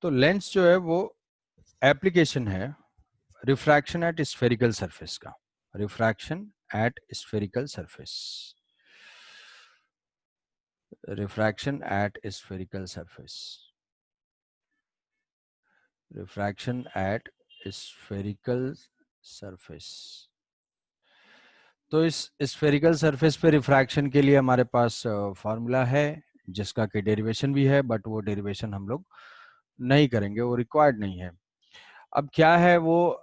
तो लेंस जो है वो एप्लीकेशन है रिफ्रैक्शन एट स्फेरिकल सरफेस का। Refraction at spherical surface, refraction at spherical surface, refraction at spherical surface. तो इस स्फेरिकल सरफेस पे रिफ्रैक्शन के लिए हमारे पास फॉर्मूला है जिसका कि डेरिवेशन भी है, बट वो डेरिवेशन हम लोग नहीं करेंगे, वो रिक्वायर्ड नहीं है। अब क्या है वो,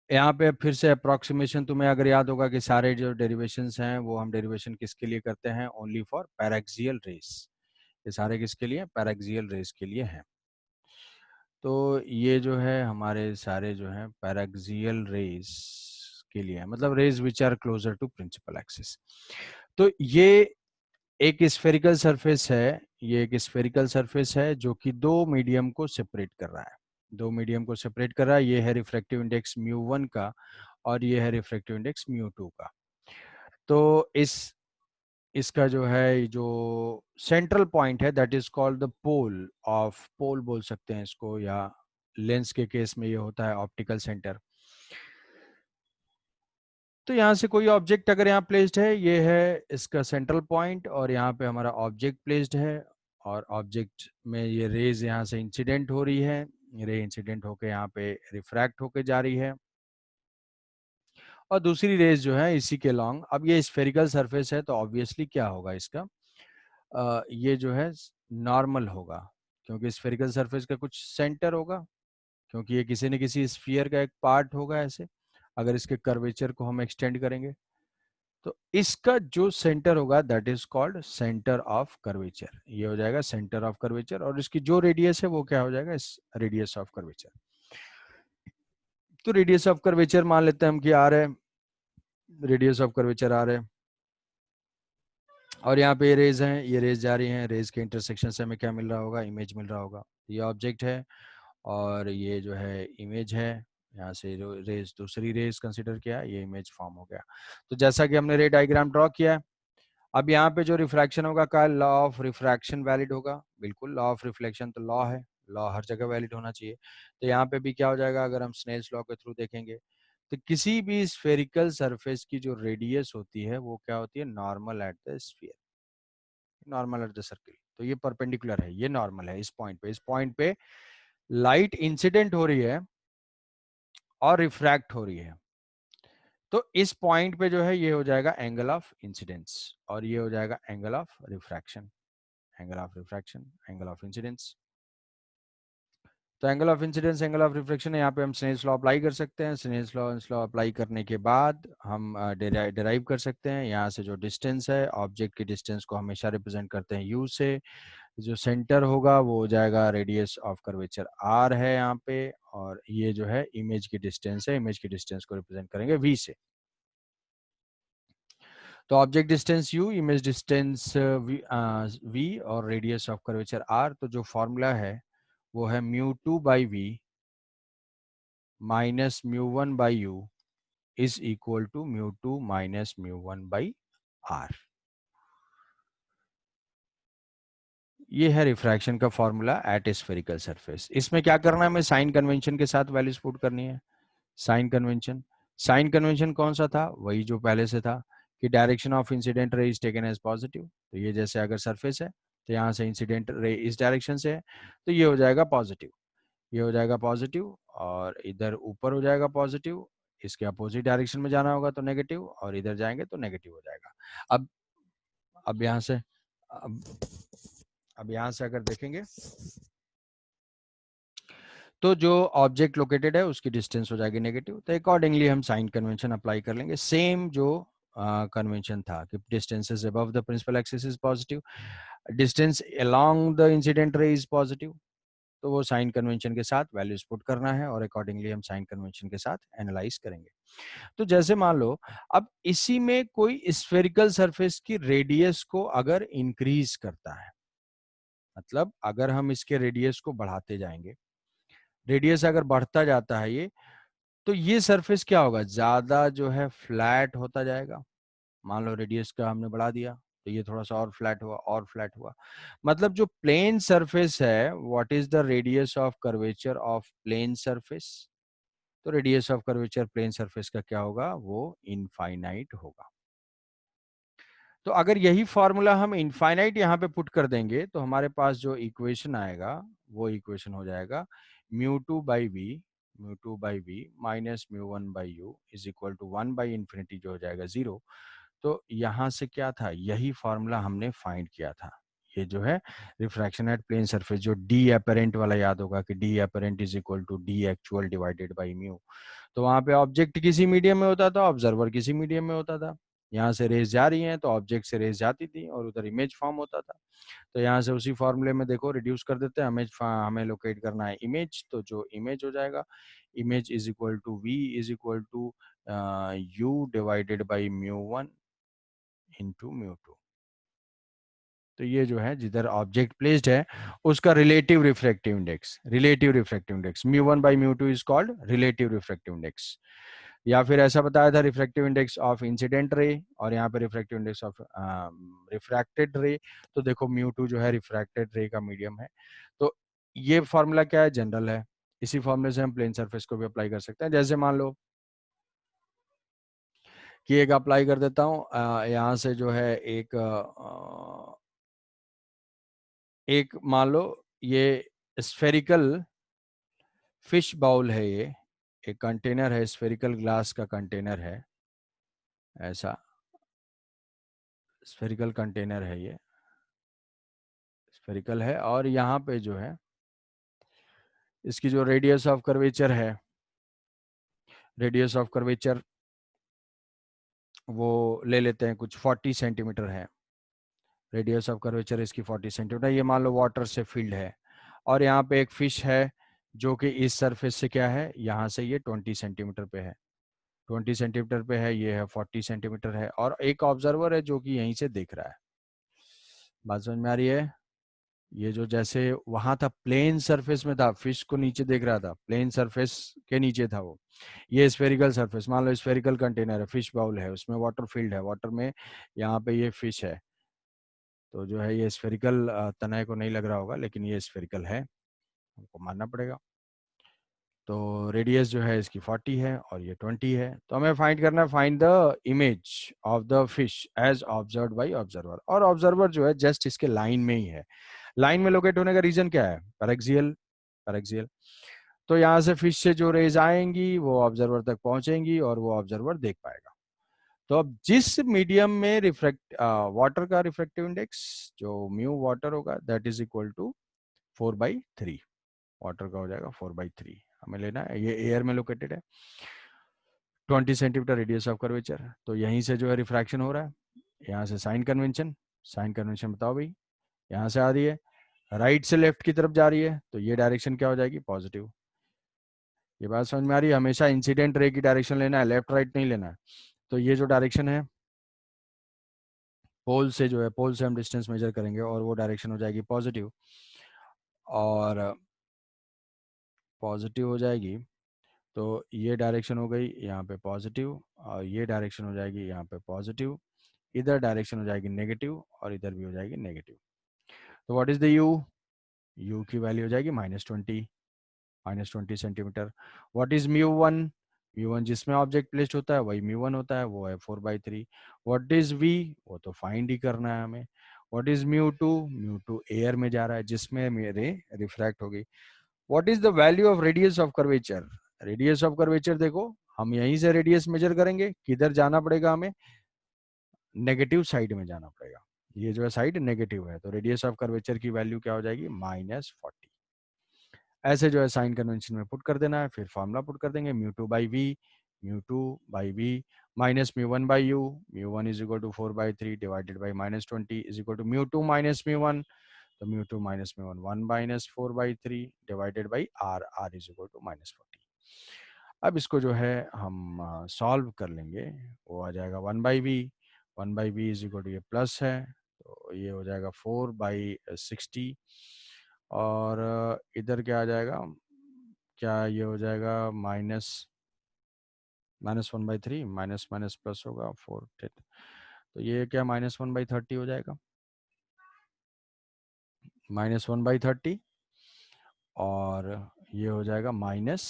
यहाँ पे फिर से अप्रोक्सीमेशन तुम्हें अगर याद होगा कि सारे जो डेरिवेशंस हैं वो हम डेरिवेशन किसके लिए करते हैं, ओनली फॉर पैराक्सियल रेस। ये सारे किसके लिए, पैराक्सियल रेस के लिए हैं। तो ये जो है हमारे सारे जो हैं पैराक्सियल रेस के लिए है, मतलब rays which are closer to principal axis. तो ये एक स्फेरिकल सरफेस है, ये एक स्फेरिकल सरफेस है जो कि दो मीडियम को सेपरेट कर रहा है, दो मीडियम को सेपरेट कर रहा है। ये है रिफ्रैक्टिव इंडेक्स μ1 का और ये है रिफ्रैक्टिव इंडेक्स μ2 का। तो इसका जो है जो सेंट्रल पॉइंट है that is called the pole of, pole बोल सकते हैं इसको, या लेंस के केस में ये होता है ऑप्टिकल सेंटर। तो यहाँ से कोई ऑब्जेक्ट अगर यहाँ प्लेस्ड है, ये है इसका सेंट्रल पॉइंट, और यहाँ पे हमारा ऑब्जेक्ट प्लेस्ड है, और ऑब्जेक्ट में ये रेज यहाँ से इंसिडेंट हो रही है, रे इंसिडेंट होके यहाँ पे रिफ्रैक्ट होके जा रही है, और दूसरी रेज जो है इसी के लॉन्ग। अब ये स्फेरिकल सरफेस है तो ऑब्वियसली क्या होगा इसका, ये जो है नॉर्मल होगा, क्योंकि स्फेरिकल सरफेस का कुछ सेंटर होगा, क्योंकि ये किसी न किसी स्फीयर का एक पार्ट होगा ऐसे, अगर इसके कर्वेचर को हम एक्सटेंड करेंगे तो इसका जो सेंटर होगा that is called centre of curvature. ये हो जाएगा सेंटर ऑफ कर्वेचर, और इसकी जो रेडियस है वो क्या हो जाएगा, इस रेडियस ऑफ कर्वेचर। तो रेडियस ऑफ कर्वेचर मान लेते हैं हम कि आर है, रेडियस ऑफ कर्वेचर आर है, और यहाँ पे ये रेज हैं, ये रेज जा रही हैं, रेज के इंटरसेक्शन से हमें क्या मिल रहा होगा, इमेज मिल रहा होगा। ये ऑब्जेक्ट है और ये जो है इमेज है, यहाँ से जो रेज दूसरी रेज कंसिडर किया, ये इमेज फॉर्म हो गया। तो जैसा कि हमने रे डायग्राम ड्रॉ किया है, अब यहाँ पे जो रिफ्रैक्शन होगा का लॉ ऑफ रिफ्रैक्शन वैलिड होगा, बिल्कुल लॉ ऑफ रिफ्लेक्शन तो लॉ है, लॉ हर जगह वैलिड होना चाहिए। तो यहाँ पे भी क्या हो जाएगा, अगर हम स्नेल्स लॉ के थ्रू देखेंगे तो किसी भी स्फेरिकल सरफेस की जो रेडियस होती है वो क्या होती है, normal at the sphere, normal at the circle. तो ये परपेंडिकुलर है, ये नॉर्मल है इस पॉइंट पे, इस पॉइंट पे लाइट इंसिडेंट हो रही है और रिफ्रैक्ट हो रही है, तो इस पॉइंट पे जो है ये हो जाएगा एंगल ऑफ इंसिडेंस, और ये हो जाएगा angle of refraction, angle of refraction, angle of incidence. तो angle of incidence, angle of reflection है, यहाँ पे हम स्नेल्स लॉ अप्लाई कर सकते हैं। स्नेल्स लॉ अप्लाई करने के बाद हम डिराइव कर सकते हैं, यहाँ से जो डिस्टेंस है, ऑब्जेक्ट की डिस्टेंस को हमेशा रिप्रेजेंट करते हैं यू से, जो सेंटर होगा वो हो जाएगा रेडियस ऑफ कर्वेचर आर है यहाँ पे, और ये जो है इमेज की डिस्टेंस है, इमेज की डिस्टेंस को रिप्रेजेंट करेंगे वी से। तो object distance u, image distance v और रेडियस ऑफ कर्वेचर r। तो जो फॉर्मूला है वो है μ2 by v minus μ1 by u is equal to μ2 minus μ1 by r। ये है रिफ्रैक्शन का फॉर्मूला एट स्फेरिकल सरफेस। इसमें क्या करना है, हमें साइन कन्वेंशन के साथ वैल्यूज पुट करनी है। साइन कन्वेंशन, साइन कन्वेंशन कौन सा था, वही जो पहले से था कि direction of incident ray is taken as positive. तो ये जैसे अगर सरफेस है तो यहाँ से इंसिडेंट रे इस डायरेक्शन से है तो ये हो जाएगा पॉजिटिव, ये हो जाएगा पॉजिटिव, और इधर ऊपर हो जाएगा पॉजिटिव, इसके अपोजिट डायरेक्शन में जाना होगा तो नेगेटिव, और इधर जाएंगे तो नेगेटिव हो जाएगा। अब यहाँ से अब अब यहाँ से अगर देखेंगे तो जो ऑब्जेक्ट लोकेटेड है उसकी डिस्टेंस हो जाएगी नेगेटिव, तो अकॉर्डिंगली हम साइन कन्वेंशन अप्लाई कर लेंगे, सेम जो कन्वेंशन था कि distance is above the principal axis is positive, distance along the incident ray is positive. तो वो साइन कन्वेंशन के साथ वैल्यूज पुट करना है, और अकॉर्डिंगली हम साइन कन्वेंशन के साथ एनालाइज करेंगे। तो जैसे मान लो अब इसी में कोई स्फेरिकल सरफेस की रेडियस को अगर इंक्रीज करता है, मतलब अगर हम इसके रेडियस को बढ़ाते जाएंगे, रेडियस अगर बढ़ता जाता है ये, तो ये सरफेस क्या होगा, ज्यादा जो है फ्लैट होता जाएगा। मान लो रेडियस का हमने बढ़ा दिया तो ये थोड़ा सा और फ्लैट हुआ और फ्लैट हुआ। मतलब जो प्लेन सरफेस है, what is the radius of curvature of plane surface? तो radius of curvature plane surface का क्या होगा? वो इनफाइनाइट होगा। तो अगर यही फॉर्मूला हम इनफाइनाइट यहाँ पे पुट कर देंगे तो हमारे पास जो इक्वेशन आएगा वो इक्वेशन हो जाएगा mu two by v minus mu one by u is equal to 1/इंफिनिटी, जो हो जाएगा 0। तो यहाँ से क्या था, यही फॉर्मूला हमने फाइंड किया था। ये जो है रिफ्रैक्शन एट प्लेन सरफेस, जो डी अपेरेंट वाला याद होगा कि D apparent is equal to D actual divided by mu. तो वहां पे ऑब्जेक्ट किसी मीडियम में होता था, ऑब्जर्वर किसी मीडियम में होता था। यहाँ से रेज जा रही हैं तो ऑब्जेक्ट से रेज जाती थी और उधर इमेज फॉर्म होता था। तो यहाँ से उसी फॉर्मूले में देखो रिड्यूस कर देते हैं, हमें लोकेट करना है इमेज। तो जो इमेज हो जाएगा, image is equal to v is equal to u divided by mu one into mu two. तो ये जो है जिधर ऑब्जेक्ट प्लेस्ड है उसका relative refractive index mu one by mu two is called relative refractive index. या फिर ऐसा बताया था रिफ्रैक्टिव इंडेक्स ऑफ इंसिडेंट रे, और यहाँ पे रिफ्रैक्टिव इंडेक्स ऑफ रिफ्रैक्टेड रे। तो देखो म्यू टू जो है रिफ्रैक्टेड रे का मीडियम है। तो ये फॉर्मूला क्या है, जनरल है। इसी फॉर्मूले से हम प्लेन सरफेस को भी अप्लाई कर सकते हैं। जैसे मान लो कि एक अप्लाई कर देता हूँ, यहाँ से जो है एक मान लो ये स्फेरिकल फिश बाउल है, ये एक कंटेनर है, स्फेरिकल ग्लास का कंटेनर है, ऐसा स्फेरिकल कंटेनर है, ये स्फेरिकल है। और यहाँ पे जो है इसकी जो रेडियस ऑफ कर्वेचर है, रेडियस ऑफ कर्वेचर वो ले लेते हैं कुछ 40 सेंटीमीटर है। रेडियस ऑफ कर्वेचर इसकी 40 सेंटीमीटर। ये मान लो वाटर से फील्ड है और यहाँ पे एक फिश है जो कि इस सरफेस से क्या है, यहाँ से ये 20 सेंटीमीटर पे है, 20 सेंटीमीटर पे है, ये है 40 सेंटीमीटर है। और एक ऑब्जर्वर है जो कि यहीं से देख रहा है। बात समझ में आ रही है? ये जो जैसे वहां था प्लेन सरफेस में था, फिश को नीचे देख रहा था, प्लेन सरफेस के नीचे था वो। ये स्फेरिकल सरफेस, मान लो स्फेरिकल कंटेनर है, फिश बाउल है, उसमें वाटर फील्ड है, वाटर में यहाँ पे ये फिश है। तो जो है ये स्फेरिकल, तनय को नहीं लग रहा होगा लेकिन ये स्फेरिकल है, हमको मानना पड़ेगा। तो रेडियस जो है इसकी 40 है और ये 20 है। तो हमें फाइंड करना है, find the image of the fish as observed by observer. और ऑब्जर्वर जो है जस्ट इसके लाइन में ही है। लाइन में लोकेट होने का रीजन क्या है? Paraxial, paraxial. तो यहाँ से फिश से जो रेज आएंगी वो ऑब्जर्वर तक पहुंचेंगी और वो ऑब्जर्वर देख पाएगा। तो अब जिस मीडियम में रिफ्रैक्ट वाटर का रिफ्रैक्टिव इंडेक्स जो म्यू वाटर होगा that is equal to 4/3, water का हो जाएगा 4/3। हमें लेना है, ये एयर में लोकेटेड है, 20 सेंटीमीटर रेडियस ऑफ कर्वेचर। तो यहीं से जो है रिफ्रैक्शन हो रहा है। यहाँ से साइन कन्वेंशन, साइन कन्वेंशन बताओ भाई, यहाँ से आ रही है, राइट से लेफ्ट की तरफ जा रही है, तो ये डायरेक्शन क्या हो जाएगी? पॉजिटिव। ये बात समझ में आ रही है? हमेशा इंसिडेंट रे की डायरेक्शन लेना है, लेफ्ट राइट नहीं लेना है। तो ये जो डायरेक्शन है पोल से, जो है पोल से हम डिस्टेंस मेजर करेंगे और वो डायरेक्शन हो जाएगी पॉजिटिव। और पॉजिटिव हो जाएगी तो ये डायरेक्शन हो गई यहाँ पे पॉजिटिव, और ये डायरेक्शन हो जाएगी यहाँ पे पॉजिटिव। इधर डायरेक्शन हो जाएगी नेगेटिव और इधर भी हो जाएगी नेगेटिव। तो what is the you? You की वैल्यू हो जाएगी -20, -20 centimetre. What is mu one? Mu one जिसमें ऑब्जेक्ट प्लेस्ड होता है वही म्यू वन होता है, वो है 4/3। What is v? वो तो फाइंड ही करना है हमें। What is mu two? Mu two air में जा रहा है जिसमें मेरे रिफ्रैक्ट होगी। What is the value of radius of curvature? Radius of curvature देखो, हम यहीं से रेडियस मेजर करेंगे, किधर जाना पड़ेगा हमें? नेगेटिव साइड में जाना पड़ेगा। ये जो है साइड नेगेटिव है, तो रेडियस ऑफ कर्वेचर की वैल्यू क्या हो जाएगी? -40। ऐसे जो है साइन कन्वेंशन में पुट कर देना है, फिर फॉर्मूला पुट कर देंगे mu two by v minus mu one by u, mu one is equal to 4/3 divided by -20 is equal to mu two minus mu one. तो mu two minus mu one 1 - 4/3 divided by r, r is equal to -40। अब इसको जो है हम solve कर लेंगे, वो आ जाएगा 1/v, 1/v is equal to ये प्लस है तो ये हो जाएगा 4/60। और इधर क्या आ जाएगा, क्या ये हो जाएगा -1/3, माइनस माइनस प्लस होगा 4। तो ये क्या -1/30 हो जाएगा, -1/30, और ये हो जाएगा -15,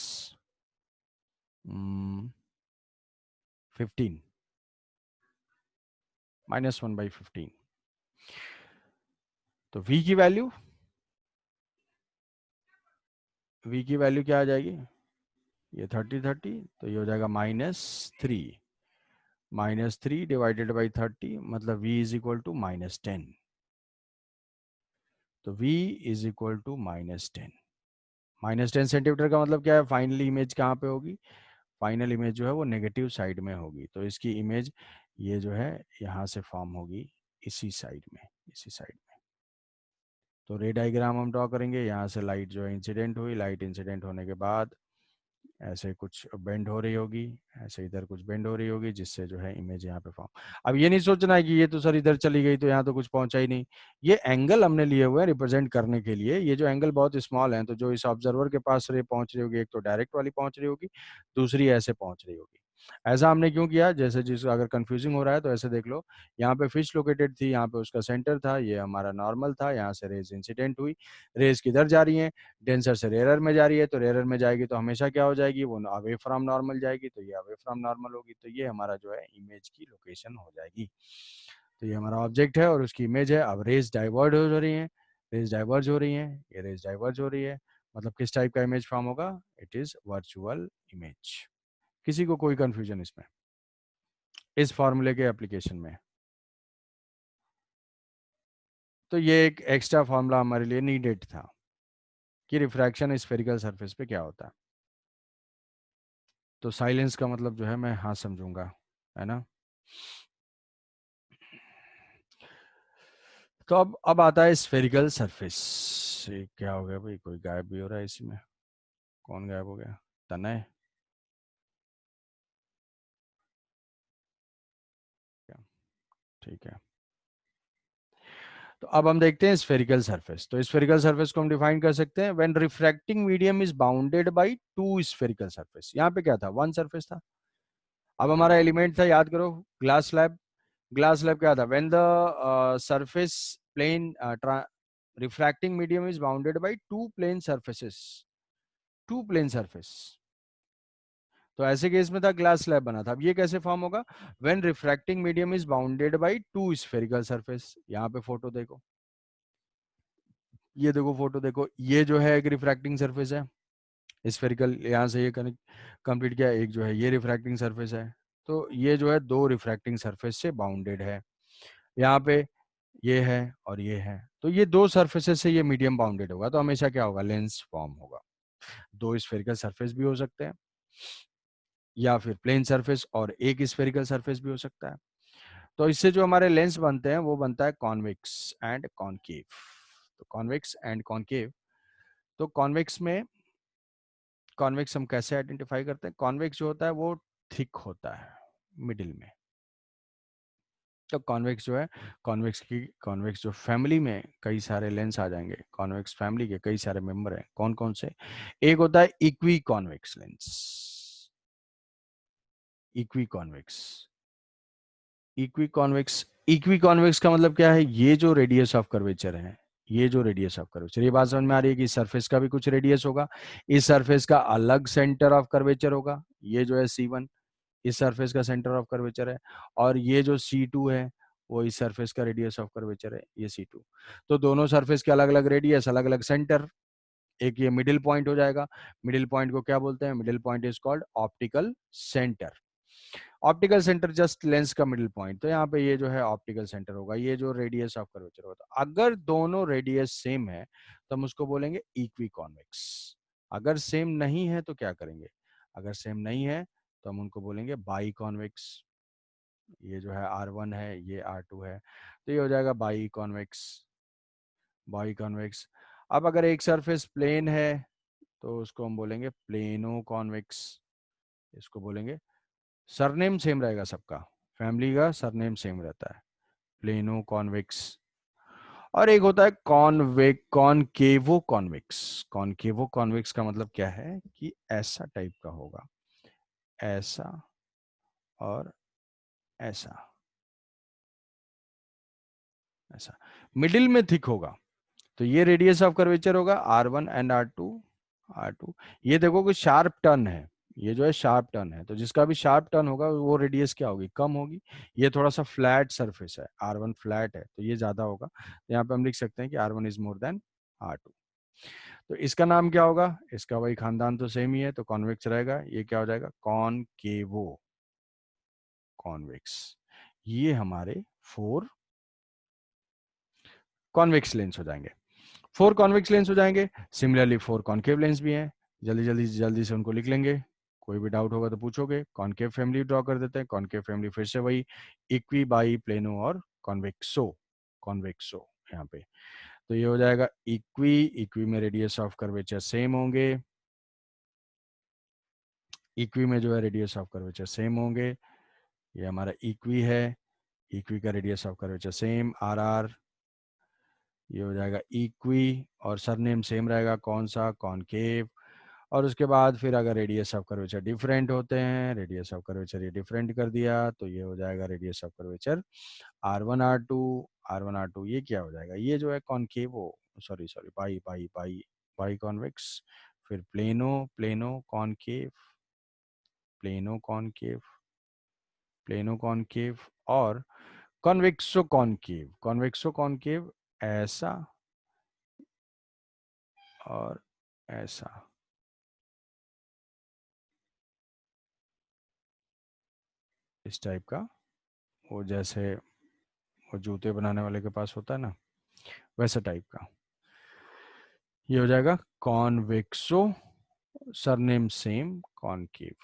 -1/15। तो v की वैल्यू क्या आ जाएगी, ये 30 तो ये हो जाएगा -3, -3 डिवाइडेड बाई 30, मतलब v इज इक्वल टू -10। तो v is equal to -10। -10 centimetre का मतलब क्या है, फाइनल इमेज कहाँ पे होगी, फाइनल इमेज जो है वो नेगेटिव साइड में होगी। तो इसकी इमेज ये जो है यहाँ से फॉर्म होगी, इसी साइड में, इसी साइड में। तो रे डायग्राम हम ड्रॉ करेंगे, यहाँ से लाइट जो है इंसिडेंट हुई, लाइट इंसिडेंट होने के बाद ऐसे कुछ बेंड हो रही होगी, ऐसे इधर कुछ बेंड हो रही होगी, जिससे जो है इमेज यहाँ पे फॉर्म। अब ये नहीं सोचना है कि ये तो सर इधर चली गई तो यहाँ तो कुछ पहुंचा ही नहीं। ये एंगल हमने लिए हुए हैं रिप्रेजेंट करने के लिए। ये जो एंगल बहुत स्मॉल है, तो जो इस ऑब्जर्वर के पास रे पहुंच रही होगी, एक तो डायरेक्ट वाली पहुंच रही होगी, दूसरी ऐसे पहुंच रही होगी। ऐसा हमने क्यों किया, जैसे जिस अगर कंफ्यूजिंग हो रहा है तो ऐसे देख लो, यहाँ पे फिश लोकेटेड थी, यहाँ पे उसका सेंटर था, ये हमारा नॉर्मल था, यहाँ से रेज इंसिडेंट हुई, रेज किधर जा रही है, डेंसर से रेयर में जा रही है, तो रेयर में जाएगी तो हमेशा क्या हो जाएगी, वो अवे फ्रॉम नॉर्मल जाएगी, तो ये अवे फ्रॉम नॉर्मल होगी, तो ये हमारा जो है इमेज की लोकेशन हो जाएगी। तो ये हमारा ऑब्जेक्ट है और उसकी इमेज है। अब रेज डाइवर्ज हो रही है, रेज डाइवर्ज हो रही है, ये रेज डाइवर्ज हो रही है, मतलब किस टाइप का इमेज फॉर्म होगा, इट इज वर्चुअल इमेज। किसी को कोई कंफ्यूजन इसमें, इस फॉर्मूले के एप्लीकेशन में? तो ये एक एक्स्ट्रा फॉर्मूला हमारे लिए नीडेड था कि रिफ्रैक्शन स्फेरिकल सरफेस पे क्या होता है। तो साइलेंस का मतलब जो है मैं हाँ समझूंगा, है ना। तो अब आता है स्फेरिकल सरफेस। क्या हो गया भाई, कोई गायब भी हो रहा है इसमें, कौन गायब हो गया, तनय क्या, ठीक है। तो अब हम देखते हैं स्फेरिकल सरफेस। तो स्फेरिकल सरफेस को हम डिफाइन कर सकते हैं, when refracting medium is bounded by to spherical surface. यहाँ पे क्या था, वन सरफेस था। अब हमारा एलिमेंट था, याद करो, ग्लास स्लैब। ग्लास स्लैब क्या था, when the surface plane refracting medium is bounded by two plane surfaces, two plane surface. तो ऐसे केस में था ग्लास स्लैब बना था। अब ये कैसे फॉर्म होगा, when refracting medium is bounded by to spherical surface. यहाँ पे फोटो देखो, ये देखो फोटो देखो, ये जो है एक रिफ्रैक्टिंग सरफेस है स्फेरिकल, यहाँ से ये कनेक्ट कंप्लीट किया, एक जो है ये रिफ्रैक्टिंग सरफेस है। तो ये जो है दो रिफ्रैक्टिंग सरफेस से बाउंडेड है, यहाँ पे ये है और ये है। तो ये दो सरफेसेस से ये मीडियम बाउंडेड होगा, तो हमेशा क्या होगा, लेंस फॉर्म होगा। दो स्फेरिकल सरफेस भी हो सकते हैं, या फिर प्लेन सरफेस और एक स्फेरिकल सरफेस भी हो सकता है। तो इससे जो हमारे लेंस बनते हैं वो बनता है कॉन्वेक्स एंड कॉनकेव। तो कॉन्वेक्स एंड कॉनकेव, तो कॉन्वेक्स में, कॉन्वेक्स हम कैसे आइडेंटिफाई करते हैं, कॉन्वेक्स जो होता है वो थिक होता है मिडिल में। तो कॉन्वेक्स जो है, कॉन्वेक्स जो फैमिली में कई सारे लेंस आ जाएंगे, कॉन्वेक्स फैमिली के कई सारे मेंबर हैं, कौन कौन से, एक होता है equi convex lens, equi convex, equi convex. Equi convex का मतलब क्या है, ये जो रेडियस ऑफ कर्वेचर है, ये जो रेडियस ऑफ कर्वेचर, ये बात समझ में आ रही है कि सरफेस का भी कुछ रेडियस होगा, इस सरफेस का अलग सेंटर ऑफ कर्वेचर होगा, ये जो है C1 इस सरफेस का सेंटर ऑफ कर्वेचर है, और ये जो C2 है वो इस सरफेस का रेडियस ऑफ कर्वेचर है, ये C2। तो दोनों सरफेस के अलग अलग रेडियस, अलग अलग सेंटर, एक ये मिडिल पॉइंट हो जाएगा। मिडिल पॉइंट को क्या बोलते हैं, middle point is called optical centre. Optical centre just lens का मिडिल पॉइंट, तो यहाँ पे ये जो है ऑप्टिकल सेंटर होगा, ये जो रेडियस ऑफ कर्वेचर होगा। तो अगर दोनों रेडियस सेम है तो हम उसको बोलेंगे इक्वी कॉन्वेक्स। अगर सेम नहीं है तो क्या करेंगे, अगर सेम नहीं है तो हम उनको बोलेंगे बाई कॉन्वेक्स। ये जो है R1 है, ये R2 है, तो ये हो जाएगा बाई कॉन्वेक्स, बाई कॉन्वेक्स। अब अगर एक सरफेस प्लेन है तो उसको हम बोलेंगे प्लेनो कॉन्वेक्स, इसको बोलेंगे, सरनेम सेम रहेगा सबका, फैमिली का सरनेम सेम रहता है, प्लेनो कॉन्वेक्स। और एक होता है कॉनकेवो कॉन्वेक्स। कॉनकेवो कॉन्वेक्स का मतलब क्या है कि ऐसा टाइप का होगा, ऐसा और ऐसा, ऐसा। मिडिल में थिक होगा तो ये रेडियस ऑफ कर्वेचर होगा R1 एंड R2। ये देखो कि शार्प टर्न है, ये जो है शार्प टर्न है, तो जिसका भी शार्प टर्न होगा वो रेडियस क्या होगी, कम होगी। ये थोड़ा सा फ्लैट सरफेस है, R1 फ्लैट है तो ये ज्यादा होगा, तो यहाँ पे हम लिख सकते हैं कि R1 is more than R2। तो इसका नाम क्या होगा, इसका वही खानदान तो सेम ही है, तो कॉन्वेक्स रहेगा। ये क्या हो जाएगा, कॉनकेवो कॉन्वेक्स। ये हमारे 4 कॉन्वेक्स लेंस हो जाएंगे, 4 कॉन्वेक्स लेंस हो जाएंगे। सिमिलरली 4 कॉनकेव लेंस भी हैं, जल्दी जल्दी जल्दी से उनको लिख लेंगे, कोई भी डाउट होगा तो पूछोगे। कॉनकेव फैमिली ड्रॉ कर देते हैं। कॉनकेव फैमिली फिर से वही इक्वी, बाई, प्लेनो और कॉन्वेक्सो। कॉन्वेक्सो यहाँ पे, तो ये हो जाएगा इक्वी। इक्वी में रेडियस ऑफ कर्वेचर सेम होंगे, इक्वी में जो है रेडियस ऑफ कर्वेचर सेम होंगे। ये हमारा इक्वी है, इक्वी का radius of curvature same R। ये हो जाएगा इक्वी, और सरनेम सेम रहेगा, कौन सा, कॉनकेव। और उसके बाद फिर अगर रेडियस ऑफ कर्वेचर डिफरेंट होते हैं, रेडियस ऑफ कर्वेचर ये डिफरेंट कर दिया, तो ये हो जाएगा radius of curvature R1 R2। R1 R2 ये क्या हो जाएगा, ये जो है concave, sorry sorry, bi bi bi, biconvex. फिर plano, plano concave, plano concave, plano concave, और कॉन्वेक्सो कॉनकेव, कॉन्वेक्सो कॉनकेव ऐसा और ऐसा। इस टाइप का, वो जैसे वो जूते बनाने वाले के पास होता है ना, वैसा टाइप का। ये हो जाएगा कॉन्वेक्सो, सरनेम सेम, कॉनकेव।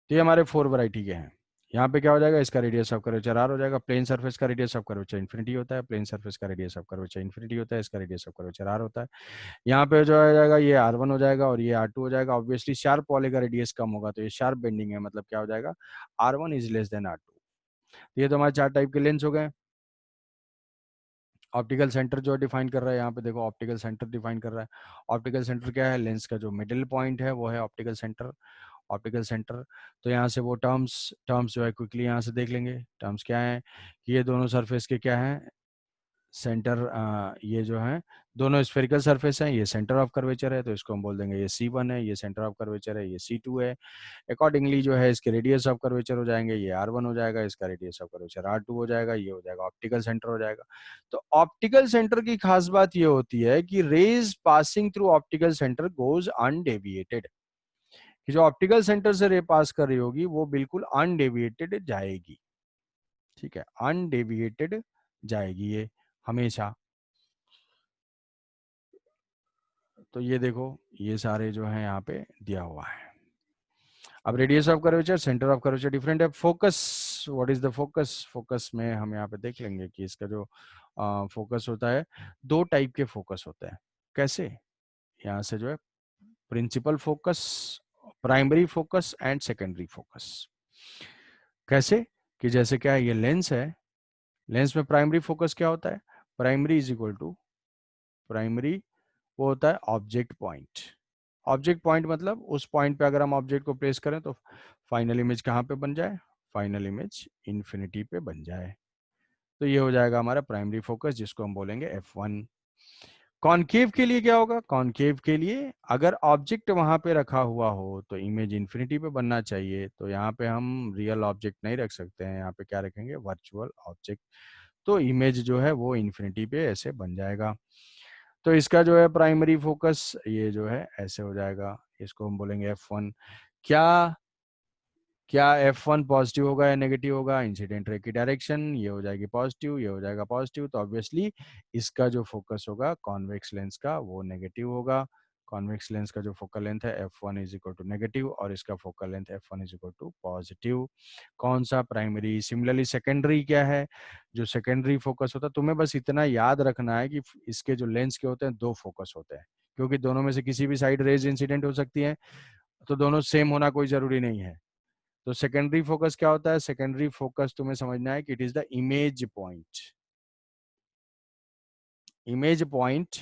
तो ये हमारे 4 वैरायटी के हैं। यहाँ पे क्या हो जाएगा, इसका रेडियस ऑफ कर्वेचर R हो जाएगा। प्लेन सरफेस का रेडियस ऑफ कर्वेचर इन्फिनिटी होता है, प्लेन सरफेस का रेडियस ऑफ कर्वेचर इन्फिनिटी होता है, इसका रेडियस ऑफ कर्वेचर R होता है। यहाँ पे जो हो जाएगा ये R1 हो जाएगा और ये R2 हो जाएगा। ऑब्वियसली शार्प वाले का रेडियस कम होगा, तो ये शार्प बेंडिंग है, मतलब क्या हो जाएगा, R1 is less than R2। ये तो हमारे 4 टाइप के लेंस हो गए। ऑप्टिकल सेंटर जो डिफाइन कर रहा है, यहाँ पे देखो ऑप्टिकल सेंटर डिफाइन कर रहा है। ऑप्टिकल सेंटर क्या है, लेंस का जो मिडिल पॉइंट है वो है ऑप्टिकल सेंटर। ऑप्टिकल सेंटर, तो यहाँ से वो टर्म्स टर्म्स जो है क्विकली यहाँ से देख लेंगे। टर्म्स क्या है कि ये दोनों सरफेस के क्या हैं, सेंटर, ये जो है दोनों स्फेरिकल सरफेस हैं, ये सेंटर ऑफ कर्वेचर है, तो इसको हम बोल देंगे ये C1 है, ये सेंटर ऑफ कर्वेचर है, ये C2 है। अकॉर्डिंगली जो है इसके रेडियस ऑफ कर्वेचर हो जाएंगे, ये R1 हो जाएगा, इसका रेडियस ऑफ कर्वेचर R2 हो जाएगा, ये हो जाएगा ऑप्टिकल सेंटर हो जाएगा। तो ऑप्टिकल सेंटर की खास बात ये होती है कि rays passing through optical centre goes undeviated, कि जो ऑप्टिकल सेंटर से रे पास कर रही होगी वो बिल्कुल अनडेविएटेड जाएगी। ठीक है, अनडेविएटेड जाएगी ये हमेशा। तो ये देखो, ये सारे जो है यहाँ पे दिया हुआ है। अब radius of curvature, centre of curvature different है। Focus, what is the focus, focus में हम यहाँ पे देख लेंगे कि इसका जो फोकस होता है, 2 टाइप के फोकस होते हैं। कैसे, यहाँ से जो है principal focus, primary focus and secondary focus. कैसे, कि जैसे क्या है, ये लेंस है, लेंस में प्राइमरी फोकस क्या होता है, primary is equal to, primary वो होता है ऑब्जेक्ट पॉइंट। ऑब्जेक्ट पॉइंट मतलब उस पॉइंट पे अगर हम ऑब्जेक्ट को प्लेस करें तो फाइनल इमेज कहाँ पे बन जाए, फाइनल इमेज इन्फिनिटी पे बन जाए। तो ये हो जाएगा हमारा प्राइमरी फोकस, जिसको हम बोलेंगे F1। कॉनकेव के लिए क्या होगा, कॉनकेव के लिए अगर ऑब्जेक्ट वहां पे रखा हुआ हो तो इमेज इन्फिनिटी पे बनना चाहिए, तो यहाँ पे हम रियल ऑब्जेक्ट नहीं रख सकते हैं, यहाँ पे क्या रखेंगे, वर्चुअल ऑब्जेक्ट, तो इमेज जो है वो इन्फिनिटी पे ऐसे बन जाएगा। तो इसका जो है प्राइमरी फोकस ये जो है ऐसे हो जाएगा, इसको हम बोलेंगे F1। क्या क्या F1 पॉजिटिव होगा या नेगेटिव होगा, इंसिडेंट रे की डायरेक्शन ये हो जाएगी पॉजिटिव, ये हो जाएगा पॉजिटिव, तो ऑब्वियसली इसका जो फोकस होगा कॉन्वेक्स लेंस का वो नेगेटिव होगा। कॉन्वेक्स लेंस का जो फोकल लेंथ है F1 is equal to negative, और इसका focal length F1 is equal to positive. कौन सा, प्राइमरी। सिमिलरली सेकेंडरी क्या है, जो सेकेंडरी फोकस होता है, तुम्हें बस इतना याद रखना है कि इसके जो लेंस के होते हैं 2 फोकस होते हैं, क्योंकि दोनों में से किसी भी साइड रेज इंसिडेंट हो सकती है, तो दोनों सेम होना कोई जरूरी नहीं है। तो सेकेंडरी फोकस क्या होता है, सेकेंडरी फोकस तुम्हें समझना है कि it is the image point, image point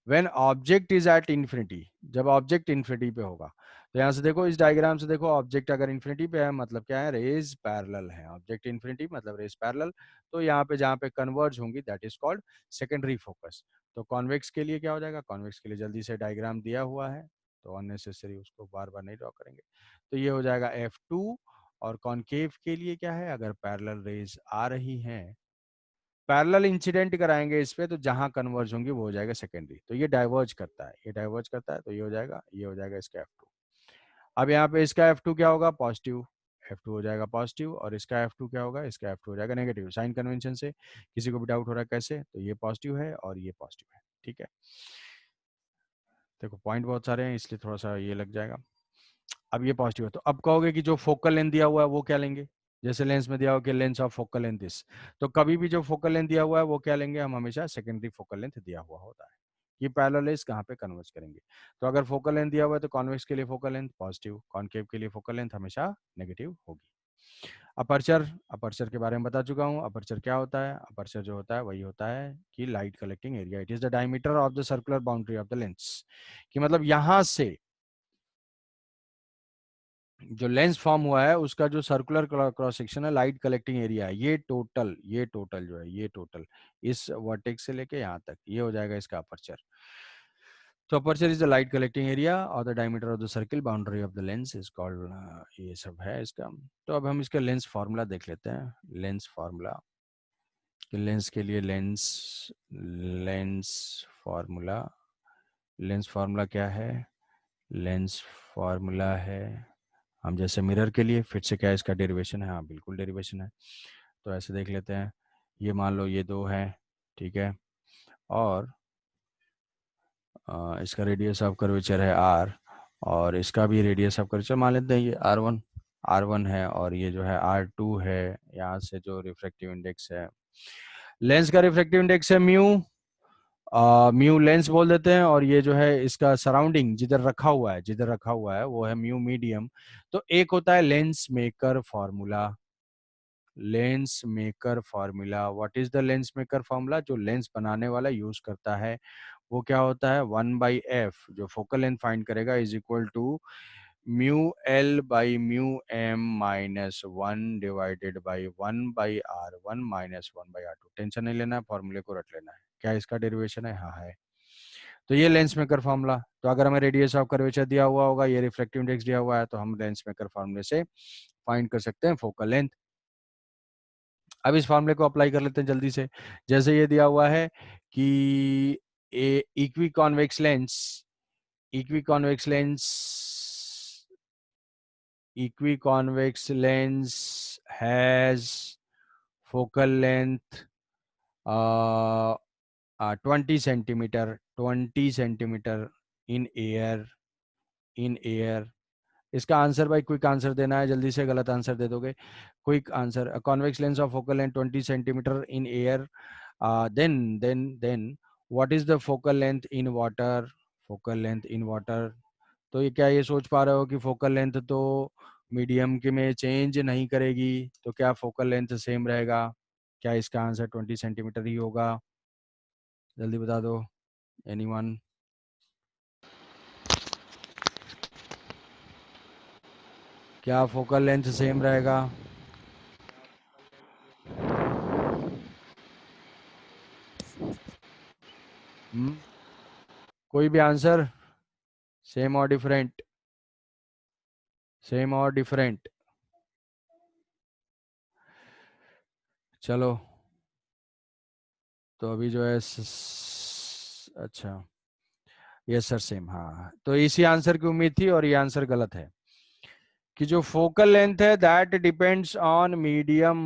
when object is at infinity, जब ऑब्जेक्ट इंफिनिटी पे होगा। तो यहाँ से देखो, इस डायग्राम से देखो, ऑब्जेक्ट अगर इन्फिनिटी पे है मतलब क्या है, रेज पैरेलल है। ऑब्जेक्ट इन्फिनिटी मतलब रेज पैरेलल। तो यहाँ पे जहाँ पे कन्वर्ज होंगी that is called secondary focus. तो कॉन्वेक्स के लिए क्या हो जाएगा, कॉन्वेक्स के लिए जल्दी से डायग्राम दिया हुआ है, तो अननेसेसरी उसको बार बार नहीं ड्रॉ करेंगे। तो ये हो जाएगा F2। और कॉन्केव के लिए क्या है, अगर पैरेलल रेज आ रही हैं, पैरेलल इंसिडेंट कराएंगे इस पे, तो जहां कन्वर्ज होंगी वो हो जाएगा सेकेंडरी। तो ये डाइवर्ज करता है, ये डाइवर्ज करता है, तो ये हो जाएगा, ये हो जाएगा इसका F2। अब यहाँ पे इसका F2 क्या होगा, पॉजिटिव। F2 हो जाएगा पॉजिटिव, और इसका F2 क्या होगा, इसका F2 हो जाएगा नेगेटिव। साइन कन्वेंशन से किसी को भी डाउट हो रहा है कैसे, तो ये पॉजिटिव है और ये पॉजिटिव है, ठीक है। देखो पॉइंट बहुत सारे हैं इसलिए थोड़ा सा ये लग जाएगा। अब ये पॉजिटिव है, तो अब कहोगे कि जो फोकल लेंथ दिया हुआ है वो क्या लेंगे, जैसे लेंस में दिया हुआ कि लेंस ऑफ फोकल लेंथ इस, तो कभी भी जो फोकल लेंथ दिया हुआ है वो क्या लेंगे, हम हमेशा सेकेंडरी फोकल लेंथ दिया हुआ होता है। ये पैरेलल इस कहाँ पे कन्वर्ज करेंगे। तो अगर फोकल लेंथ दिया हुआ है तो कॉन्वेक्स के लिए फोकल लेंथ पॉजिटिव, कॉन्केव के लिए फोकल लेंथ हमेशा नेगेटिव होगी। अपर्चर, अपर्चर के बारे में बता चुका हूँ। अपर्चर क्या होता है, अपर्चर जो होता है वही होता है कि light collecting area, it is the diameter of the circular boundary of the lens. कि मतलब यहां से जो लेंस फॉर्म हुआ है उसका जो सर्कुलर क्रॉस सेक्शन है, लाइट कलेक्टिंग एरिया, ये टोटल जो है, ये टोटल इस वर्टेक्स से लेके यहाँ तक ये हो जाएगा इसका अपर्चर। तो aperture is the light collecting area और the diameter of the circle boundary of the lens is called, ये सब है इसका। तो अब हम इसका लेंस फार्मूला देख लेते हैं। लेंस फार्मूला, कि लेंस के लिए लेंस फार्मूला, लेंस फार्मूला क्या है, लेंस फार्मूला है, हम जैसे मिरर के लिए फिर से क्या इसका डेरिवेशन है, हाँ बिल्कुल डेरिवेशन है। तो ऐसे देख लेते हैं, ये मान लो ये दो है, ठीक है, और इसका रेडियस ऑफ कर्वेचर है R, और इसका भी रेडियस ऑफ कर्वेचर मान लेते हैं ये R1 है, और ये जो है R2 है। यहाँ से जो रिफ्रैक्टिव इंडेक्स है, लेंस का रिफ्रैक्टिव इंडेक्स है म्यू, म्यू लेंस बोल देते हैं, और ये जो है इसका सराउंडिंग जिधर रखा हुआ है, जिधर रखा हुआ है वो है म्यू मीडियम। तो एक होता है lens maker formula, lens maker formula, what is the lens maker formula, जो लेंस बनाने वाला यूज करता है वो क्या होता है, 1/f, जो फोकल लेंथ फाइंड करेगा is equal to mu L by mu M minus 1 divided by 1/r1 minus 1/r2। Tension नहीं लेना है, फॉर्मूले को रट लेना है। क्या इसका डेरिवेशन है, हाँ है। तो ये लेंस मेकर फार्मूला, तो अगर हमें रेडियस ऑफ कर्वेचर दिया हुआ होगा, ये रिफ्लेक्टिव इंडेक्स दिया हुआ है, तो हम लेंस मेकर फार्मूले से फाइंड कर सकते हैं फोकल लेंथ। अब इस फॉर्मूले को अप्लाई कर लेते हैं जल्दी से। जैसे ये दिया हुआ है कि a equiconvex lens, equiconvex lens, equiconvex lens has focal length 20 centimetre, 20 centimetre in air, in air. इसका आंसर भाई क्विक आंसर देना है, जल्दी से, गलत आंसर दे दोगे। Quick answer, convex lens of focal length 20 centimetre in air, then what is the focal length in water, focal length in water। तो ये क्या, ये सोच पा रहे हो कि फोकल लेंथ तो मीडियम के में चेंज नहीं करेगी, तो क्या फोकल लेंथ सेम रहेगा, क्या इसका आंसर 20 सेंटीमीटर ही होगा, जल्दी बता दो एनीवन। क्या फोकल लेंथ सेम रहेगा, कोई भी आंसर, सेम और डिफरेंट, सेम और डिफरेंट। चलो, तो अभी जो है अच्छा, यस सर सेम, हाँ। तो इसी आंसर की उम्मीद थी और ये आंसर गलत है, कि जो फोकल लेंथ है that depends on medium,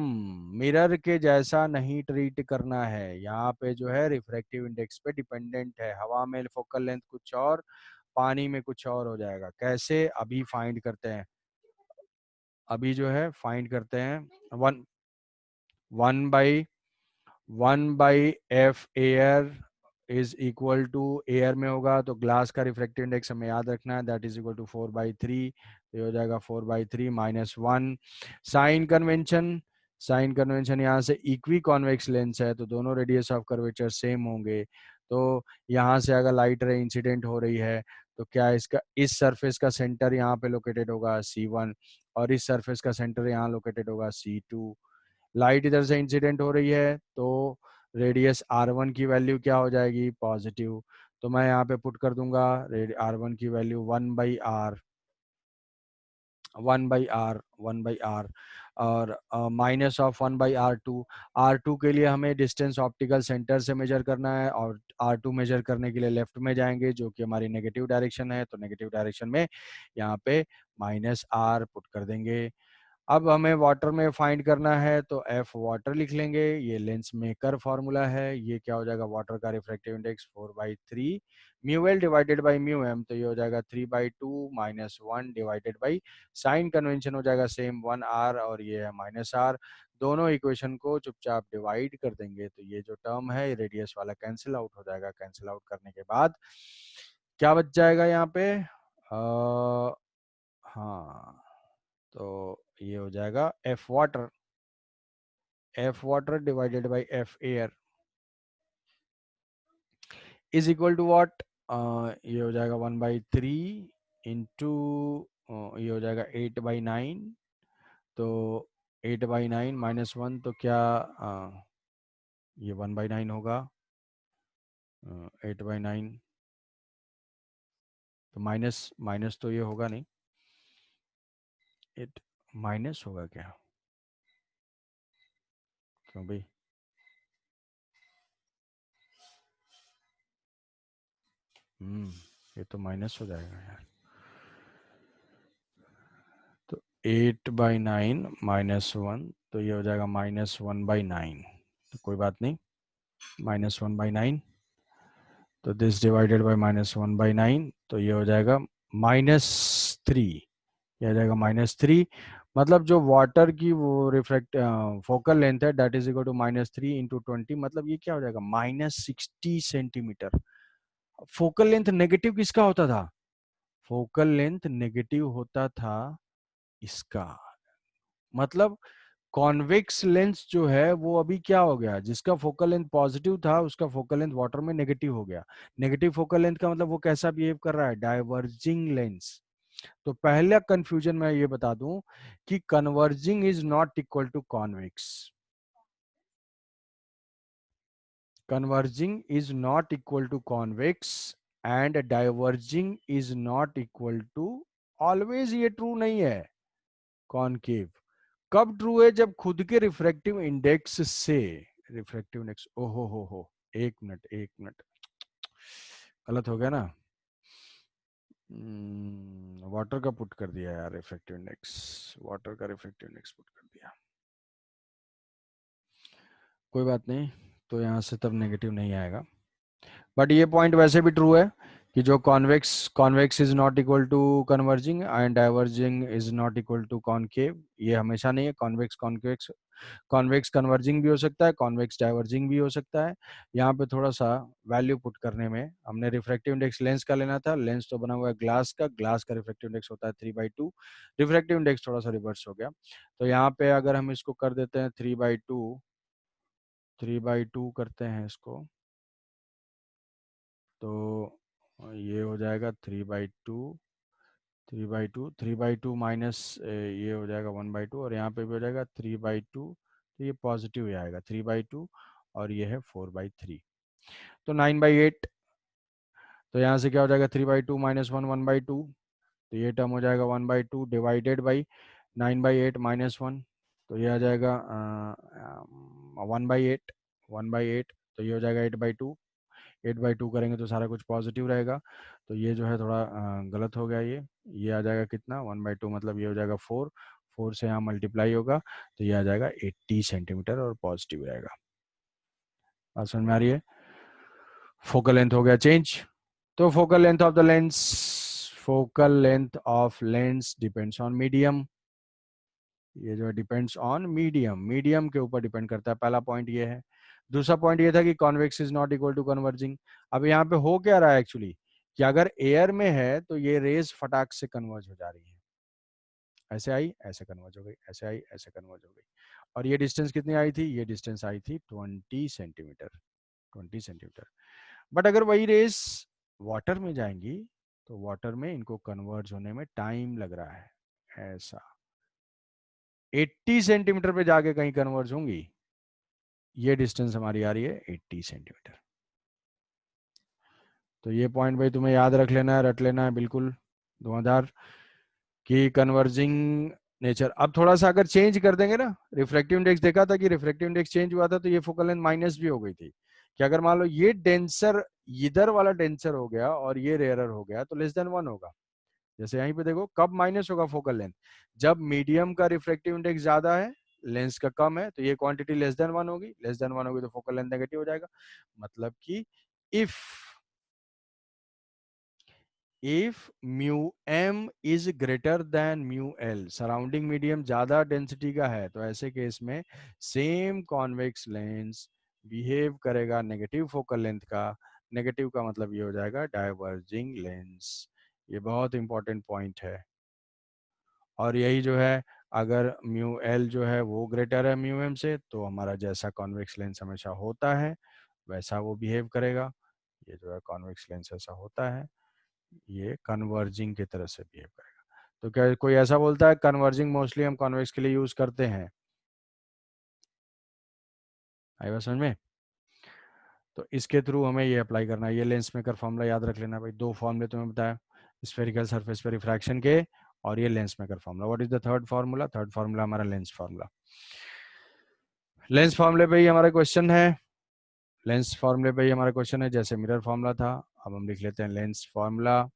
mirror के जैसा नहीं ट्रीट करना है। यहाँ पे जो है रिफ्रैक्टिव इंडेक्स पे डिपेंडेंट है। हवा में फोकल लेंथ कुछ और, पानी में कुछ और हो जाएगा। कैसे, अभी फाइंड करते हैं, अभी जो है फाइंड करते हैं। One one by 1/f air is equal to, air में होगा तो ग्लास का रिफ्रैक्टिव इंडेक्स हमें याद रखना है, दैट इज इक्वल टू 4/3। ये हो जाएगा 4/3 minus 1। Sign convention, sign convention यहाँ से इक्वी कॉन्वेक्स लेंस है तो दोनों रेडियस ऑफ कर्वेचर सेम होंगे, तो यहाँ से अगर लाइट रे इंसिडेंट हो रही है तो क्या इसका इस सरफेस का सेंटर यहाँ पे लोकेटेड होगा C1 और इस सरफेस का सेंटर यहाँ लोकेटेड होगा C2। लाइट इधर से इंसिडेंट हो रही है तो रेडियस R1 की वैल्यू क्या हो जाएगी, पॉजिटिव। तो मैं यहाँ पे पुट कर दूंगा R1 की वैल्यू 1/R, 1/R और -1/R2। R2 के लिए हमें डिस्टेंस ऑप्टिकल सेंटर से मेजर करना है और R2 मेजर करने के लिए लेफ्ट में जाएंगे जो कि हमारी नेगेटिव डायरेक्शन है, तो नेगेटिव डायरेक्शन में यहाँ पे -R पुट कर देंगे। अब हमें वाटर में फाइंड करना है तो F वाटर लिख लेंगे, ये लेंस मेकर फॉर्मूला है। ये क्या हो जाएगा, वाटर का refractive index 4/3 mu L divided by mu M, तो ये हो जाएगा 3/2 -1 डिवाइडेड बाई साइन कन्वेंशन हो जाएगा सेम 1R और ये है -R। दोनों इक्वेशन को चुपचाप डिवाइड कर देंगे तो ये जो टर्म है रेडियस वाला कैंसिल आउट हो जाएगा। कैंसिल आउट करने के बाद क्या बच जाएगा यहाँ पे, हाँ, तो ये हो जाएगा F water divided by F air is equal to what, ये हो जाएगा 1/3 इंटू, ये हो जाएगा 8/9। तो 8/9 -1 तो क्या, ये 1/9 होगा, 8/9 तो माइनस माइनस तो ये होगा नहीं, 8 माइनस होगा क्या, क्यों भाई, ये तो माइनस हो जाएगा यार। तो 8/9 -1 तो ये हो जाएगा -1/9, तो कोई बात नहीं, -1/9 तो दिस डिवाइडेड बाय -1/9 तो ये हो जाएगा -3, ये आ जाएगा -3। मतलब जो वाटर की वो रिफ्रैक्ट फोकल लेंथ है that is equal to -3 into 20, मतलब ये क्या हो जाएगा -60 सेंटीमीटर। फोकल लेंथ नेगेटिव किसका होता था, फोकल लेंथ नेगेटिव होता था इसका, मतलब कॉन्वेक्स लेंस जो है वो अभी क्या हो गया, जिसका फोकल लेंथ पॉजिटिव था उसका फोकल लेंथ वाटर में नेगेटिव हो गया। नेगेटिव फोकल लेंथ का मतलब वो कैसा बिहेव कर रहा है, डाइवर्जिंग लेंस। तो पहला कंफ्यूजन मैं ये बता दूं कि converging is not equal to convex, converging is not equal to convex and diverging is not equal to, always ये ट्रू नहीं है कॉनकेव। कब ट्रू है, जब खुद के रिफ्रैक्टिव इंडेक्स से, रिफ्रैक्टिव इंडेक्स, हो, एक मिनट एक मिनट, गलत हो गया ना, वाटर का पुट कर दिया यार रिफ्रैक्टिव इंडेक्स, वाटर का रिफ्रैक्टिव इंडेक्स पुट कर दिया, कोई बात नहीं, तो यहाँ से तब नेगेटिव नहीं आएगा। बट ये पॉइंट वैसे भी ट्रू है कि जो convex convex is not equal to converging and diverging is not equal to concave, ये हमेशा नहीं है, कॉन्वेक्स कॉन्वेक्स कॉन्वेक्स कन्वर्जिंग भी हो सकता है, कॉन्वेक्स डाइवर्जिंग भी हो सकता है। यहाँ पे थोड़ा सा वैल्यू पुट करने में हमने रिफ्रैक्टिव इंडेक्स लेंस का लेना था, लेंस तो बना हुआ है ग्लास का, ग्लास का रिफ्रैक्टिव इंडेक्स होता है 3/2, रिफ्रैक्टिव इंडेक्स थोड़ा सा रिवर्स हो गया। तो यहाँ पे अगर हम इसको कर देते हैं 3/2 करते हैं इसको, तो ये हो जाएगा 3/2 माइनस ये हो जाएगा 1/2 और यहाँ पे भी हो जाएगा 3/2, तो ये पॉजिटिव ही आएगा 3/2 और ये है 4/3, तो 9/8। तो यहाँ से क्या हो जाएगा 3/2 -1 1/2, तो ये टर्म हो जाएगा 1/2 डिवाइडेड बाई 9/8 -1, तो ये आ जाएगा 1/8, 1/8, तो ये हो जाएगा 8/2, 8/2 करेंगे तो सारा कुछ पॉजिटिव रहेगा। तो ये जो है थोड़ा गलत हो गया, ये आ जाएगा कितना 1/2, मतलब ये हो जाएगा 4, 4 से यहाँ मल्टीप्लाई होगा तो ये आ जाएगा 80 सेंटीमीटर और पॉजिटिव रहेगा। बात समझ में आ रही है, फोकल लेंथ हो गया चेंज। तो focal length of the lens, focal length of lens depends on medium, ये जो डिपेंड्स ऑन मीडियम, मीडियम के ऊपर डिपेंड करता है, पहला पॉइंट ये है। दूसरा पॉइंट ये था कि convex is not equal to converging. अब यहाँ पे हो क्या रहा है एक्चुअली, कि अगर एयर में है तो ये रेज फटाक से कन्वर्ज हो जा रही है, ऐसे आई ऐसे कन्वर्ज हो गई, ऐसे आई ऐसे कन्वर्ज हो गई, और ये डिस्टेंस कितनी आई थी, ये डिस्टेंस आई थी 20 सेंटीमीटर, 20 सेंटीमीटर। बट अगर वही रेस वाटर में जाएंगी तो वाटर में इनको कन्वर्ज होने में टाइम लग रहा है। ऐसा 80 सेंटीमीटर पे जाके कहीं कन्वर्ज होंगी, ये डिस्टेंस हमारी आ रही है 80 सेंटीमीटर। तो ये पॉइंट भाई तुम्हें याद रख लेना है, रट लेना है बिल्कुल, धुआंधार, कि कन्वर्जिंग नेचर। अब थोड़ा सा अगर चेंज कर देंगे ना, रिफ्रैक्टिव इंडेक्स देखा था कि रिफ्रैक्टिव इंडेक्स चेंज हुआ था तो ये फोकल लेंथ माइनस भी हो गई थी, कि अगर मान लो ये डेंसर, इधर वाला डेंसर हो गया और ये रेयरर हो गया तो लेस देन 1 होगा। जैसे यहीं पे देखो कब माइनस होगा फोकल लेंथ, जब मीडियम का रिफ्रैक्टिव इंडेक्स ज्यादा है, लेंस का कम है, तो ये क्वांटिटी लेस देन 1 होगी, लेस देन 1 होगी तो फोकल लेंथ नेगेटिव हो जाएगा। मतलब कि if if mu m is greater than mu l, surrounding medium ज्यादा डेंसिटी का है, तो ऐसे केस में सेम कॉन्वेक्स लेंस बिहेव करेगा नेगेटिव फोकल लेंथ का। नेगेटिव का मतलब ये हो जाएगा डाइवर्जिंग लेंस। ये बहुत इंपॉर्टेंट पॉइंट है। और यही जो है, अगर म्यू एल जो है वो ग्रेटर है म्यू एम से, तो हमारा जैसा कॉन्वेक्स लेंस हमेशा होता है वैसा वो बिहेव करेगा। ये जो है कॉन्वेक्स लेंस ऐसा होता है, ये कन्वर्जिंग की तरह से बिहेव करेगा। तो क्या कोई ऐसा बोलता है कन्वर्जिंग मोस्टली हम कॉन्वेक्स के लिए यूज करते हैं? आई बात समझ में? तो इसके थ्रू हमें ये अप्लाई करना है। ये लेंस मेकर फॉर्मूला याद रख लेना भाई, दो फॉर्मूले तुम्हें बताया, स्फेरिकल सरफेस पे रिफ्रैक्शन के, और ये lens maker formula. What is the third formula? Third formula हमारा लेंस फार्मूला। लेंस फार्मूले पे ही हमारा क्वेश्चन है, लेंस फार्मूले पे ही हमारा क्वेश्चन है, जैसे मिरर फार्मूला था। अब हम लिख लेते हैं lens formula.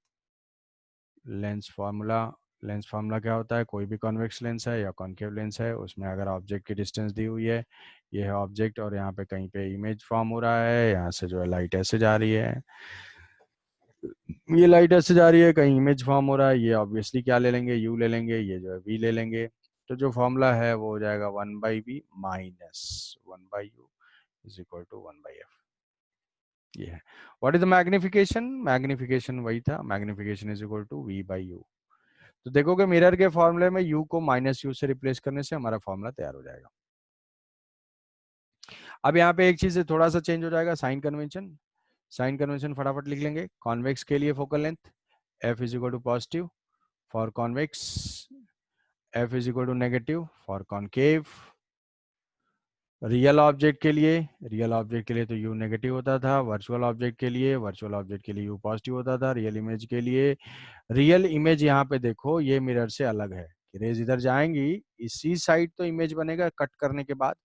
Lens formula, lens formula क्या होता है? कोई भी कॉन्वेक्स लेंस है या कॉन्केव लेंस है, उसमें अगर ऑब्जेक्ट की डिस्टेंस दी हुई है, ये है ऑब्जेक्ट, और यहाँ पे कहीं पे इमेज फॉर्म हो रहा है, यहाँ से जो है लाइट ऐसे जा रही है, ये लाइट ऐसे जा रही है, कहीं इमेज फॉर्म हो रहा है, ये ऑब्वियसली क्या ले लेंगे? यू ले लेंगे, ये जो है वी ले लेंगे। तो जो फॉर्मूला है वो हो जाएगा 1/v minus 1/u is equal to 1/f। ये है। What is the magnification? Magnification वही था, magnification is equal to v/u। तो देखोगे मिरर के फॉर्मूले में u को माइनस यू से रिप्लेस करने से हमारा फॉर्मूला तैयार हो जाएगा। अब यहाँ पे एक चीज है, थोड़ा सा चेंज हो जाएगा, साइन कन्वेंशन। साइन कन्वेंशन फटाफट लिख लेंगे। कॉन्वेक्स के लिए focal length f is equal to positive for convex, f is equal to negative for concave. Real object के लिए, रियल ऑब्जेक्ट के लिए तो u नेगेटिव होता था, वर्चुअल ऑब्जेक्ट के लिए, वर्चुअल ऑब्जेक्ट के लिए u पॉजिटिव होता था, रियल इमेज के लिए। रियल इमेज यहाँ पे देखो ये मिरर से अलग है, कि रेज इधर जाएंगी, इसी साइड तो इमेज बनेगा कट करने के बाद,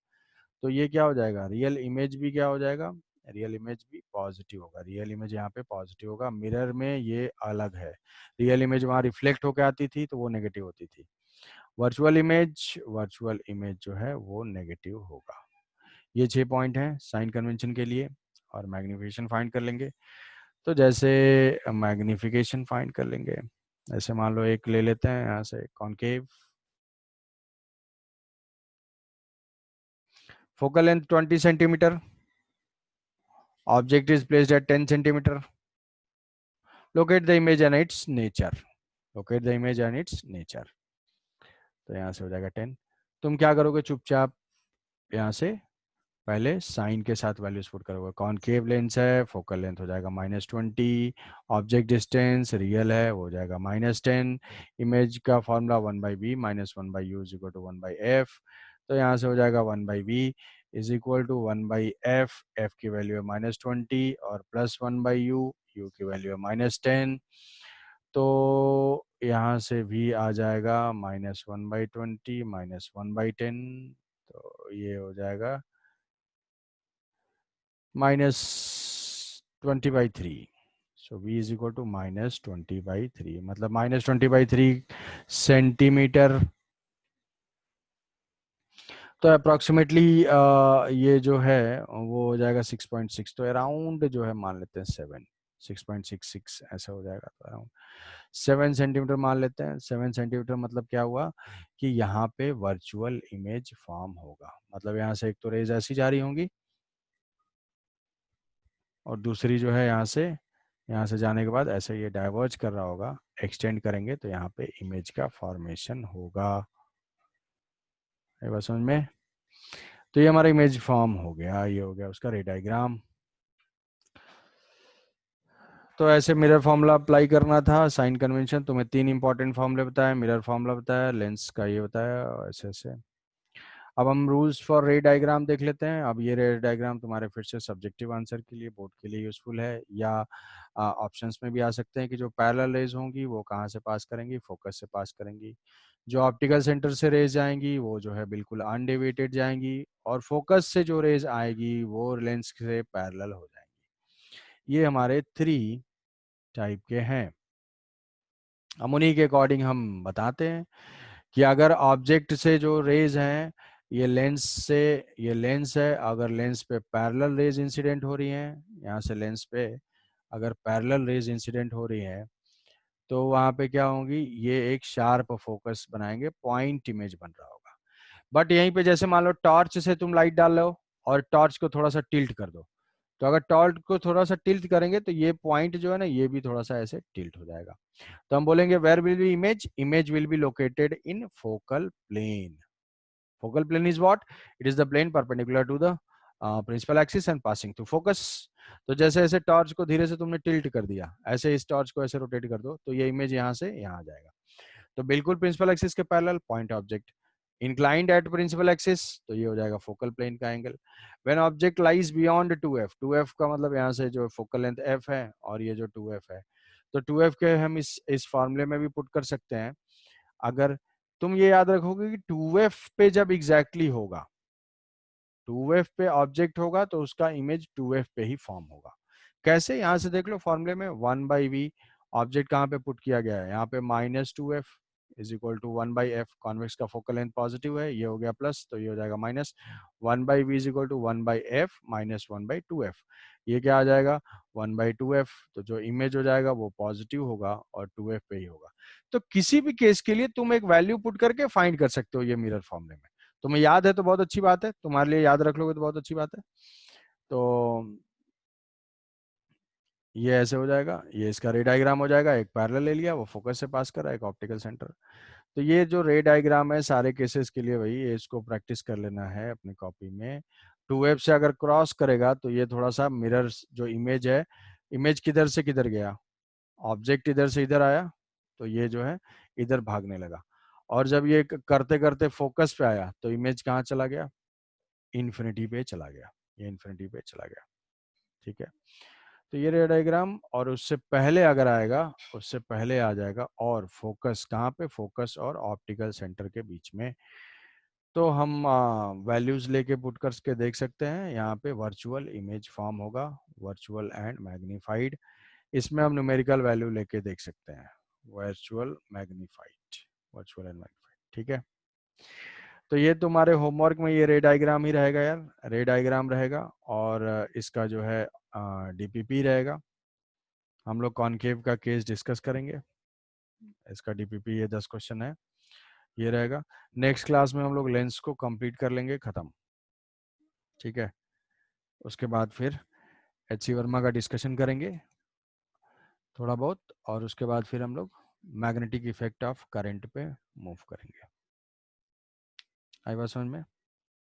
तो ये क्या हो जाएगा? रियल इमेज भी क्या हो जाएगा? रियल इमेज भी पॉजिटिव होगा। रियल इमेज यहाँ पे पॉजिटिव होगा, मिरर में ये अलग है। रियल इमेज वहाँ रिफ्लेक्ट होकर आती थी तो वो नेगेटिव होती थी। वर्चुअल इमेज जो है वो नेगेटिव होगा। ये 6 पॉइंट हैं साइन कन्वेंशन के लिए। और मैग्निफिकेशन फाइंड कर लेंगे। तो जैसे मैग्निफिकेशन फाइंड कर लेंगे, ऐसे मान लो एक ले लेते हैं यहाँ से concave, focal length 20 centimetre, object is placed at 10 centimetre, locate the image and it's nature, locate the image and it's nature. तो यहाँ से हो जाएगा 10। तुम क्या करोगे? चुपचाप यहाँ से पहले साइन के साथ वैल्यूज पुट करोगे। कॉनकेव लेंस है, फोकल लेंथ हो जाएगा -20, ऑब्जेक्ट डिस्टेंस रियल है वो हो जाएगा -10, इमेज का formula 1/v minus 1/u is equal to 1/f। तो यहाँ से हो जाएगा 1/v is equal to 1/f, f की वैल्यू है -20 और प्लस 1/u, u की वैल्यू है -10। तो यहाँ से v आ जाएगा -1/20 -1/10, तो ये हो जाएगा -20/3। सो v इज इक्वल टू -20/3, मतलब -20/3 सेंटीमीटर। तो अप्रोक्सीमेटली ये जो है वो हो जाएगा 6.6, तो अराउंड जो है मान लेते हैं 6.66 ऐसा हो जाएगा। तो अराउंड 7 सेंटीमीटर मान लेते हैं। 7 सेंटीमीटर मतलब क्या हुआ कि यहाँ पे वर्चुअल इमेज फॉर्म होगा। मतलब यहाँ से एक तो रेज ऐसी जा रही होंगी और दूसरी जो है यहाँ से जाने के बाद ऐसे ये डाइवर्ज कर रहा होगा, एक्सटेंड करेंगे तो यहाँ पे इमेज का फॉर्मेशन होगा। ये बात समझ में? तो ये हमारा इमेज फॉर्म हो गया, ये हो गया उसका रे डायग्राम। तो ऐसे मिरर फॉर्मूला अप्लाई करना था, साइन कन्वेंशन। तुम्हें 3 इंपॉर्टेंट फॉर्मूले बताए, मिरर फॉर्मूला बताया, लेंस का ये बताया, ऐसे ऐसे। अब हम रूल्स फॉर रे डायग्राम देख लेते हैं। अब ये रे डायग्राम तुम्हारे फिर से सब्जेक्टिव आंसर के लिए, बोर्ड के लिए यूजफुल है, या ऑप्शंस में भी आ सकते हैं कि जो पैरेलल रेज होंगी वो कहाँ से पास करेंगी, फोकस से पास करेंगी। जो ऑप्टिकल सेंटर से रेज जाएंगी वो जो है बिल्कुल अनडेविएटेड जाएंगी, और फोकस से जो रेज आएगी वो लेंस से पैरेलल हो जाएंगी। ये हमारे 3 टाइप के हैं। हम उन्हीं के अकॉर्डिंग हम बताते हैं कि अगर ऑब्जेक्ट से जो रेज हैं, ये लेंस से, ये लेंस है, अगर लेंस पे पैरेलल रेज इंसिडेंट हो रही हैं, यहाँ से लेंस पे अगर पैरेलल रेज इंसिडेंट हो रही है, तो वहाँ पे क्या होंगी, ये एक शार्प फोकस बनाएंगे, पॉइंट इमेज बन रहा होगा। बट यहीं पे जैसे मान लो टॉर्च से तुम लाइट डाल रहे हो और टॉर्च को थोड़ा सा टिल्ट कर दो, तो अगर टॉर्च को थोड़ा सा टिल्ट करेंगे तो ये पॉइंट जो है ना, ये भी थोड़ा सा ऐसे टिल्ट हो जाएगा। तो हम बोलेंगे where will be image, image will be located in focal plane. Focal plane is what, it is the plane perpendicular to the principal axis and passing through focus. तो जैसे ऐसे टॉर्च को धीरे से तुमने टिल्ट कर दिया, ऐसे इस टॉर्च को ऐसे रोटेट कर दो, तो ये इमेज यहाँ से यहाँ आ जाएगा। तो बिल्कुल प्रिंसिपल एक्सिस के parallel point object, inclined at principal axis, तो ये हो जाएगा फोकल प्लेन का angle. When object lies beyond 2f, 2f का मतलब यहाँ से जो फोकल लेंथ f है और ये जो 2f है, तो 2f के हम इस फॉर्मूले में भी पुट कर सकते हैं। अगर तुम ये याद रखोगे कि 2f पे जब एग्जैक्टली होगा, 2f पे ऑब्जेक्ट होगा तो उसका इमेज 2f पे ही फॉर्म होगा। कैसे, यहाँ से देख लो फॉर्मूले में 1/v, ऑब्जेक्ट कहाँ पे पुट किया गया है, यहाँ पे -2f is equal to 1/f, convex का फोकल लेंथ पॉजिटिव है, ये हो गया प्लस, तो ये हो जाएगा minus, 1/v is equal to 1/f minus 1/2f, ये क्या आ जाएगा 1/2f, तो जो इमेज हो जाएगा वो पॉजिटिव होगा और 2f पे ही होगा। तो किसी भी केस के लिए तुम एक वैल्यू पुट करके फाइंड कर सकते हो ये मिरर फॉर्मूले में। तुम्हें याद है तो बहुत अच्छी बात है, तुम्हारे लिए याद रख लोगे तो बहुत अच्छी बात है। तो ये ऐसे हो जाएगा, ये इसका रे डायग्राम हो जाएगा, एक पैरेलल ले लिया वो फोकस से पास कर रहा है, एक ऑप्टिकल सेंटर। तो ये जो रे डायग्राम है सारे केसेस के लिए भाई, ये इसको प्रैक्टिस कर लेना है अपनी कॉपी में। 2f से अगर क्रॉस करेगा तो ये थोड़ा सा मिरर जो इमेज है, इमेज किधर से किधर गया, ऑब्जेक्ट इधर से इधर आया, तो ये जो है इधर भागने लगा, और जब ये करते करते फोकस पे आया तो इमेज कहाँ चला गया, इन्फिनिटी पे चला गया, ये इन्फिनिटी पे चला गया। ठीक है, तो ये रे डायग्राम, और उससे पहले अगर आएगा, उससे पहले आ जाएगा और फोकस कहाँ पे, फोकस और ऑप्टिकल सेंटर के बीच में, तो हम वैल्यूज लेके पुट करके देख सकते हैं। यहाँ पे वर्चुअल इमेज फॉर्म होगा, वर्चुअल एंड मैग्नीफाइड, इसमें हम न्यूमेरिकल वैल्यू लेके देख सकते हैं, virtual magnified, virtual and magnified. ठीक है, तो ये तुम्हारे होमवर्क में ये रे डायग्राम ही रहेगा यार, रे डायग्राम रहेगा, और इसका जो है डीपीपी रहेगा। हम लोग कॉनकेव का केस डिस्कस करेंगे, इसका डीपीपी ये 10 क्वेश्चन है, ये रहेगा। नेक्स्ट क्लास में हम लोग लेंस को कंप्लीट कर लेंगे, खत्म। ठीक है, उसके बाद फिर एच सी वर्मा का डिस्कशन करेंगे थोड़ा बहुत, और उसके बाद फिर हम लोग मैग्नेटिक इफेक्ट ऑफ करंट पे मूव करेंगे। आई बात समझ में?